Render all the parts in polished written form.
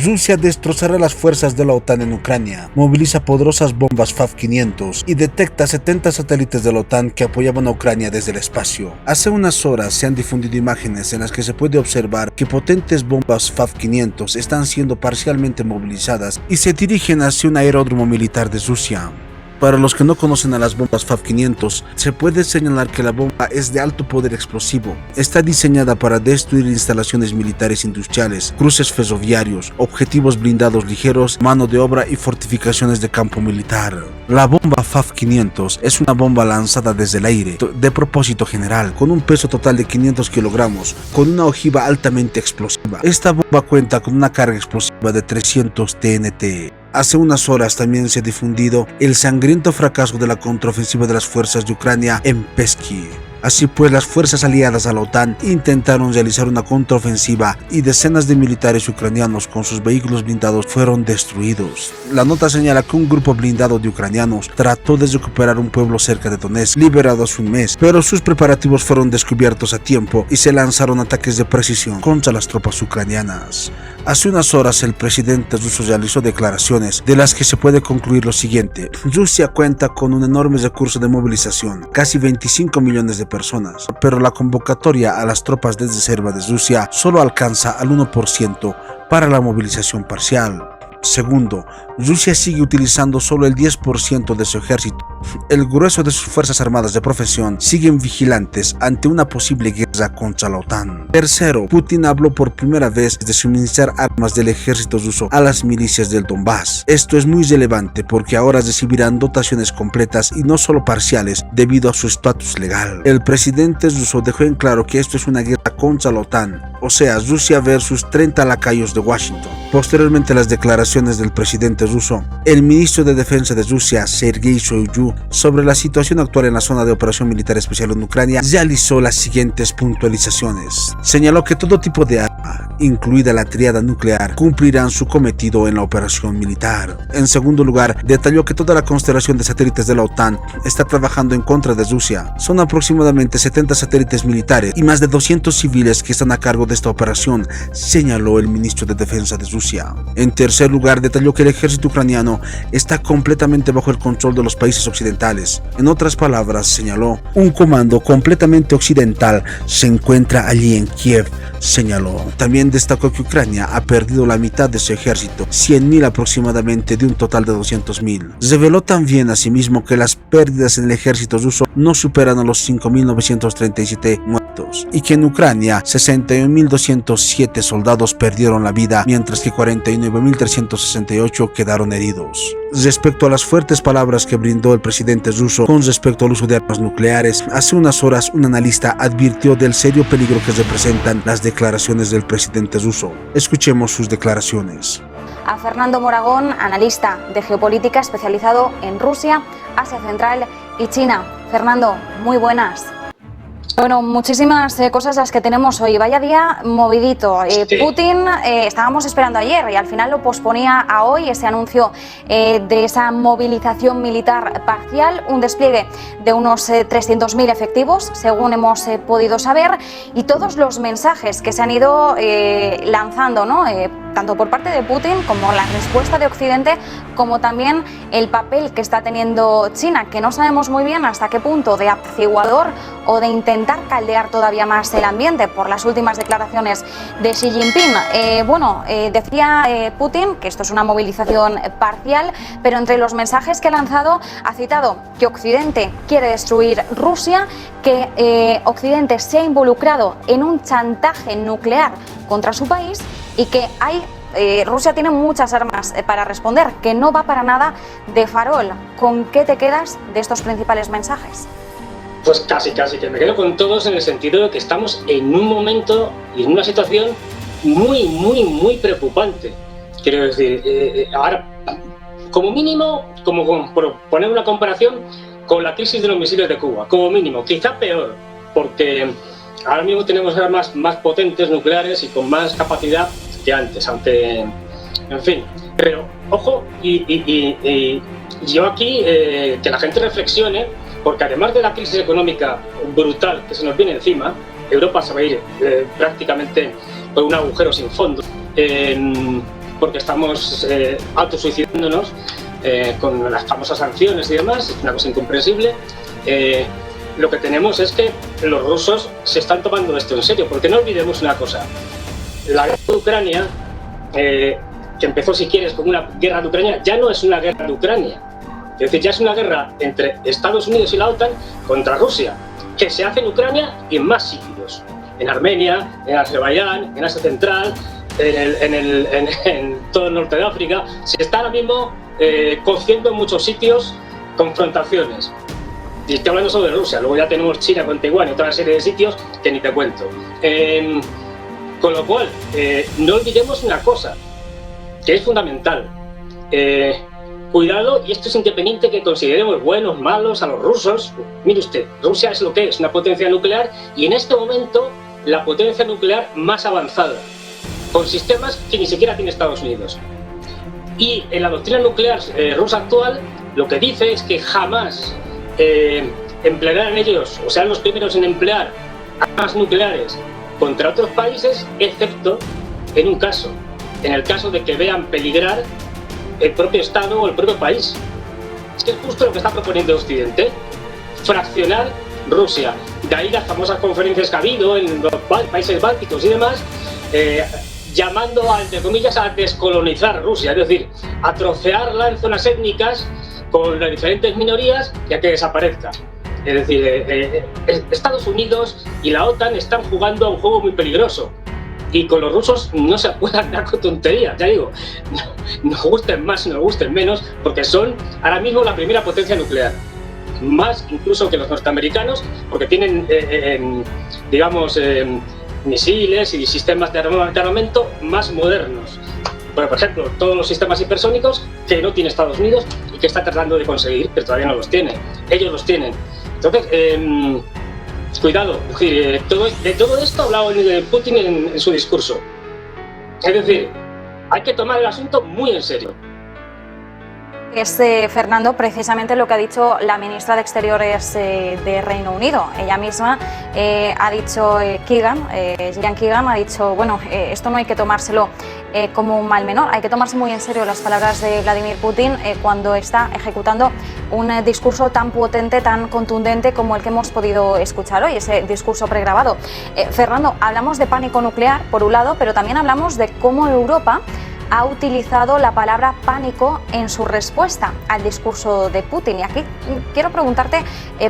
Rusia destrozará las fuerzas de la OTAN en Ucrania, moviliza poderosas bombas FAV-500 y detecta 70 satélites de la OTAN que apoyaban a Ucrania desde el espacio. Hace unas horas se han difundido imágenes en las que se puede observar que potentes bombas FAV-500 están siendo parcialmente movilizadas y se dirigen hacia un aeródromo militar de Rusia. Para los que no conocen a las bombas FAV-500, se puede señalar que la bomba es de alto poder explosivo. Está diseñada para destruir instalaciones militares industriales, cruces ferroviarios, objetivos blindados ligeros, mano de obra y fortificaciones de campo militar. La bomba FAV-500 es una bomba lanzada desde el aire, de propósito general, con un peso total de 500 kilogramos, con una ojiva altamente explosiva. Esta bomba cuenta con una carga explosiva de 300 TNT. Hace unas horas también se ha difundido el sangriento fracaso de la contraofensiva de las fuerzas de Ucrania en Pesky. Así pues, las fuerzas aliadas a la OTAN intentaron realizar una contraofensiva y decenas de militares ucranianos con sus vehículos blindados fueron destruidos. La nota señala que un grupo blindado de ucranianos trató de recuperar un pueblo cerca de Donetsk, liberado hace un mes, pero sus preparativos fueron descubiertos a tiempo y se lanzaron ataques de precisión contra las tropas ucranianas. Hace unas horas el presidente ruso realizó declaraciones de las que se puede concluir lo siguiente: Rusia cuenta con un enorme recurso de movilización, casi 25 millones de personas, pero la convocatoria a las tropas de reserva de Rusia solo alcanza al 1% para la movilización parcial. Segundo, Rusia sigue utilizando solo el 10% de su ejército. El grueso de sus fuerzas armadas de profesión siguen vigilantes ante una posible guerra contra la OTAN. Tercero, Putin habló por primera vez de suministrar armas del ejército ruso a las milicias del Donbass. Esto es muy relevante porque ahora recibirán dotaciones completas y no solo parciales debido a su estatus legal. El presidente ruso dejó en claro que esto es una guerra contra la OTAN, o sea, Rusia versus 30 lacayos de Washington. Posteriormente a las declaraciones del presidente ruso, el ministro de Defensa de Rusia, Sergei Shoigu, sobre la situación actual en la zona de operación militar especial en Ucrania, realizó las siguientes puntualizaciones. Señaló que todo tipo de arma, incluida la tríada nuclear, cumplirán su cometido en la operación militar. En segundo lugar, detalló que toda la constelación de satélites de la OTAN está trabajando en contra de Rusia. Son aproximadamente 70 satélites militares y más de 200 civiles que están a cargo de esta operación, señaló el ministro de Defensa de Rusia. En tercer lugar, detalló que el ejército ucraniano está completamente bajo el control de los países occidentales. En otras palabras, señaló, un comando completamente occidental se encuentra allí en Kiev, señaló. También destacó que Ucrania ha perdido la mitad de su ejército, 100.000 aproximadamente de un total de 200.000. Reveló también asimismo que las pérdidas en el ejército ruso no superan a los 5.937 muertos y que en Ucrania 61.207 soldados perdieron la vida, mientras que 49.368 quedaron heridos. Respecto a las fuertes palabras que brindó el presidente ruso con respecto al uso de armas nucleares, hace unas horas un analista advirtió del serio peligro que representan las declaraciones del presidente ruso. Escuchemos sus declaraciones. A Fernando Moragón, analista de geopolítica especializado en Rusia, Asia Central y China. Fernando, muy buenas. Bueno, muchísimas cosas las que tenemos hoy. Vaya día movidito. Putin, estábamos esperando ayer y al final lo posponía a hoy ese anuncio de esa movilización militar parcial, un despliegue de unos 300.000 efectivos, según hemos podido saber, y todos los mensajes que se han ido lanzando, ¿no? Tanto por parte de Putin como la respuesta de Occidente, como también el papel que está teniendo China, que no sabemos muy bien hasta qué punto de apaciguador o de intentar caldear todavía más el ambiente por las últimas declaraciones de Xi Jinping. Decía Putin que esto es una movilización parcial, pero entre los mensajes que ha lanzado ha citado que Occidente quiere destruir Rusia, que Occidente se ha involucrado en un chantaje nuclear contra su país y que Rusia tiene muchas armas para responder, que no va para nada de farol. ¿Con qué te quedas de estos principales mensajes? Pues casi, que me quedo con todos en el sentido de que estamos en un momento y en una situación muy preocupante. Quiero decir, ahora, como mínimo, por poner una comparación con la crisis de los misiles de Cuba, como mínimo, quizá peor, porque ahora mismo tenemos armas más potentes nucleares y con más capacidad que antes, aunque, en fin. Pero, ojo, y yo aquí, que la gente reflexione, porque además de la crisis económica brutal que se nos viene encima, Europa se va a ir prácticamente por un agujero sin fondo. porque estamos autosuicidándonos con las famosas sanciones y demás, es una cosa incomprensible. Lo que tenemos es que los rusos se están tomando esto en serio, porque no olvidemos una cosa. La guerra de Ucrania, que empezó, si quieres, como una guerra de Ucrania, ya no es una guerra de Ucrania. Es decir, ya es una guerra entre Estados Unidos y la OTAN contra Rusia, que se hace en Ucrania y en más sitios. En Armenia, en Azerbaiyán, en Asia Central, en todo el norte de África. Se está ahora mismo cociendo en muchos sitios confrontaciones. Y estoy hablando solo de Rusia, luego ya tenemos China con Taiwán y otra serie de sitios que ni te cuento. Con lo cual, no olvidemos una cosa, que es fundamental. Cuidado, y esto es independiente que consideremos buenos, malos a los rusos. Mire usted, Rusia es lo que es, una potencia nuclear, y en este momento la potencia nuclear más avanzada, con sistemas que ni siquiera tiene Estados Unidos. Y en la doctrina nuclear rusa actual, lo que dice es que jamás emplearán ellos, o sean los primeros en emplear armas nucleares contra otros países, excepto en un caso, en el caso de que vean peligrar el propio Estado o el propio país. Es que es justo lo que está proponiendo Occidente, fraccionar Rusia. De ahí las famosas conferencias que ha habido en los países bálticos y demás, llamando, entre comillas, a descolonizar Rusia, es decir, a trocearla en zonas étnicas con las diferentes minorías y a que desaparezca. Es decir, Estados Unidos y la OTAN están jugando a un juego muy peligroso. Y con los rusos no se puede andar con tonterías, ya digo, nos gusten más, nos gusten menos, porque son ahora mismo la primera potencia nuclear, más incluso que los norteamericanos, porque tienen, digamos, misiles y sistemas de armamento más modernos. Por ejemplo, todos los sistemas hipersónicos que no tiene Estados Unidos y que está tratando de conseguir, pero todavía no los tiene, ellos los tienen. Entonces, cuidado, es decir, de todo esto ha hablado Putin en su discurso. Es decir, hay que tomar el asunto muy en serio. Es, Fernando, precisamente lo que ha dicho la ministra de Exteriores de Reino Unido. Ella misma ha dicho, Gillian Keegan ha dicho, bueno, esto no hay que tomárselo como un mal menor, hay que tomarse muy en serio las palabras de Vladimir Putin cuando está ejecutando un discurso tan potente, tan contundente como el que hemos podido escuchar hoy, ese discurso pregrabado. Fernando, hablamos de pánico nuclear, por un lado, pero también hablamos de cómo Europa ha utilizado la palabra pánico en su respuesta al discurso de Putin. Y aquí quiero preguntarte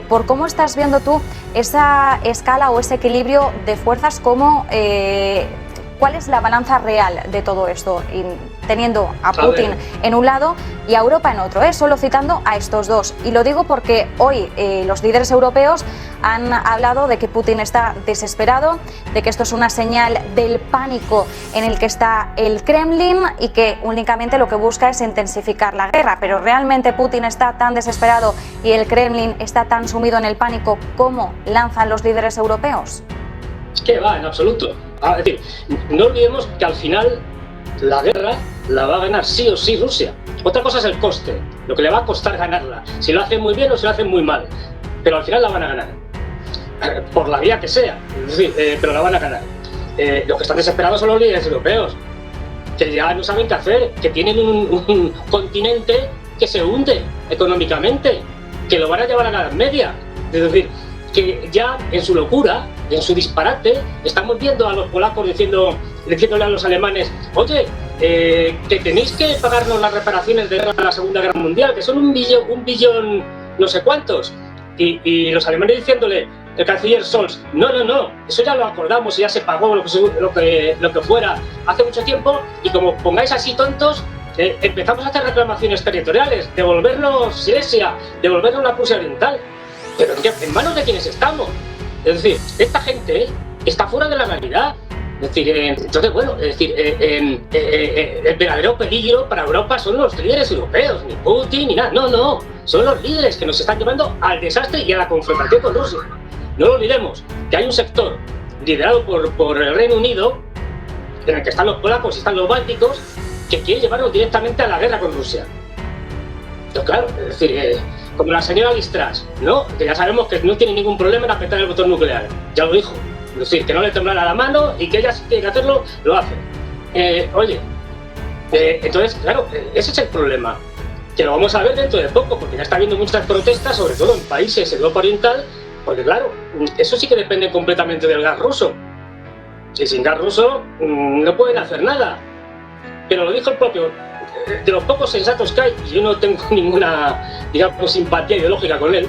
por cómo estás viendo tú esa escala o ese equilibrio de fuerzas, ¿cuál es la balanza real de todo esto? Y teniendo a Putin en un lado y a Europa en otro, solo citando a estos dos. Y lo digo porque hoy los líderes europeos han hablado de que Putin está desesperado, de que esto es una señal del pánico en el que está el Kremlin y que únicamente lo que busca es intensificar la guerra. Pero ¿realmente Putin está tan desesperado y el Kremlin está tan sumido en el pánico como lanzan los líderes europeos? ¿Qué va? En absoluto. Es decir, no olvidemos que al final la guerra la va a ganar sí o sí Rusia. Otra cosa es el coste, lo que le va a costar ganarla, si lo hacen muy bien o si lo hacen muy mal, pero al final la van a ganar, por la vía que sea, es decir, pero la van a ganar. Los que están desesperados son los líderes europeos, que ya no saben qué hacer, que tienen un continente que se hunde económicamente, que lo van a llevar a la Edad Media, es decir, que ya en su locura, en su disparate, estamos viendo a los polacos diciéndole a los alemanes, oye, que tenéis que pagarnos las reparaciones de la Segunda Guerra Mundial, que son un billón no sé cuántos, y los alemanes diciéndole, el canciller Scholz, no, eso ya lo acordamos y ya se pagó lo que fuera hace mucho tiempo, y como pongáis así tontos, empezamos a hacer reclamaciones territoriales, devolvernos Silesia, devolvernos la Prusia Oriental. Pero ¿en manos de quiénes estamos? Es decir, esta gente está fuera de la realidad. Es decir, entonces, bueno, es decir, el verdadero peligro para Europa son los líderes europeos, ni Putin ni nada. No, son los líderes que nos están llevando al desastre y a la confrontación con Rusia. No lo olvidemos, que hay un sector liderado por el Reino Unido, en el que están los polacos y están los bálticos, que quiere llevarnos directamente a la guerra con Rusia. Pero claro, es decir, como la señora Liz Truss, ¿no? Que ya sabemos que no tiene ningún problema en apretar el botón nuclear, ya lo dijo. Es decir, que no le temblará la mano y que ella, si tiene que hacerlo, lo hace. Oye, Entonces, claro, ese es el problema, que lo vamos a ver dentro de poco, porque ya está habiendo muchas protestas, sobre todo en países de Europa Oriental, porque claro, eso sí que depende completamente del gas ruso. Y sin gas ruso no pueden hacer nada. Pero lo dijo el propio, de los pocos sensatos que hay, y yo no tengo ninguna, digamos, simpatía ideológica con él,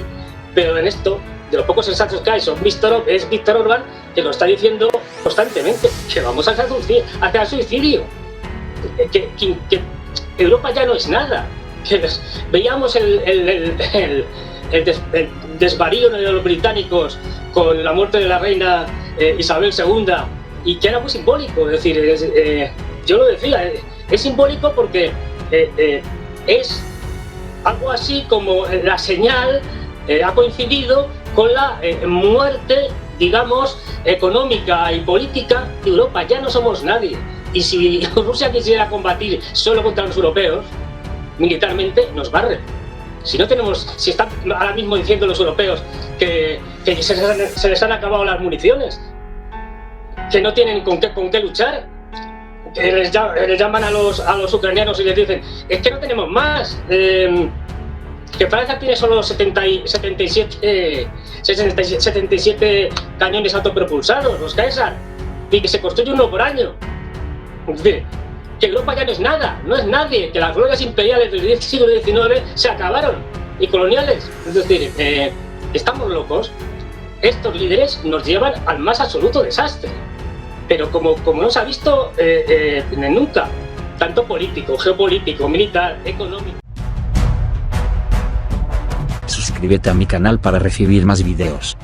pero en esto, de los pocos sensatos que hay, es Víctor Orbán, que lo está diciendo constantemente, que vamos hacia el suicidio, que Europa ya no es nada, que veíamos el desvarío de los británicos con la muerte de la reina Isabel II, y que era muy simbólico, es decir, yo lo decía, es simbólico porque es algo así como la señal ha coincidido con la muerte, digamos, económica y política de Europa. Ya no somos nadie. Y si Rusia quisiera combatir solo contra los europeos, militarmente nos barren. Si están ahora mismo diciendo los europeos que se les han acabado las municiones, que no tienen con qué luchar, que les llaman a los ucranianos y les dicen, es que no tenemos más, que Francia tiene solo 77 cañones autopropulsados, los Caesar, y que se construye uno por año. Es decir, que Europa ya no es nada, no es nadie, que las glorias imperiales del siglo XIX se acabaron, y coloniales. Es decir, estamos locos. Estos líderes nos llevan al más absoluto desastre. Pero como no se ha visto nunca, tanto político, geopolítico, militar, económico. Suscríbete a mi canal para recibir más videos.